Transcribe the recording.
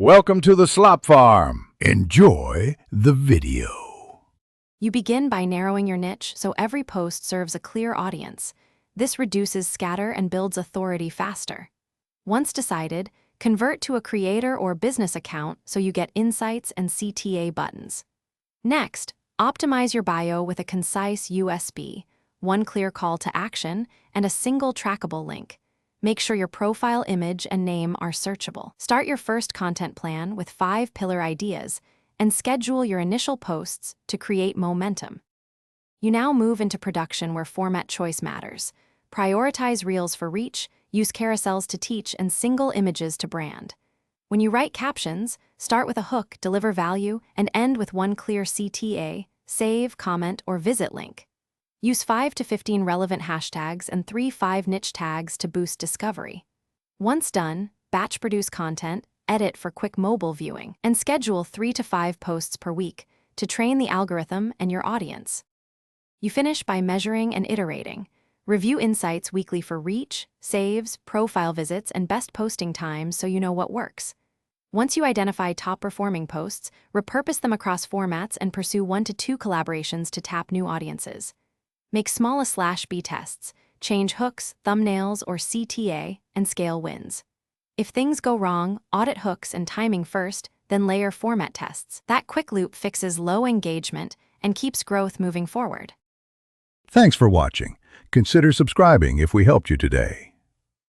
Welcome to the Slop Farm. Enjoy the video. You begin by narrowing your niche so every post serves a clear audience. This reduces scatter and builds authority faster. Once decided, convert to a creator or business account so you get insights and CTA buttons. Next, optimize your bio with a concise USB, one clear call to action, and a single trackable link. Make sure your profile image and name are searchable. Start your first content plan with 5 pillar ideas and schedule your initial posts to create momentum. You now move into production where format choice matters. Prioritize reels for reach, use carousels to teach, and single images to brand. When you write captions, start with a hook, deliver value, and end with one clear CTA, save, comment, or visit link. Use 5 to 15 relevant hashtags and 3-5 niche tags to boost discovery. Once done, batch produce content, edit for quick mobile viewing, and schedule 3 to 5 posts per week to train the algorithm and your audience. You finish by measuring and iterating. Review insights weekly for reach, saves, profile visits, and best posting times so you know what works. Once you identify top-performing posts, repurpose them across formats and pursue 1 to 2 collaborations to tap new audiences. Make small /B tests, change hooks, thumbnails, or CTA, and scale wins. If things go wrong, audit hooks and timing first, then layer format tests. That quick loop fixes low engagement and keeps growth moving forward. Thanks for watching. Consider subscribing if we helped you today.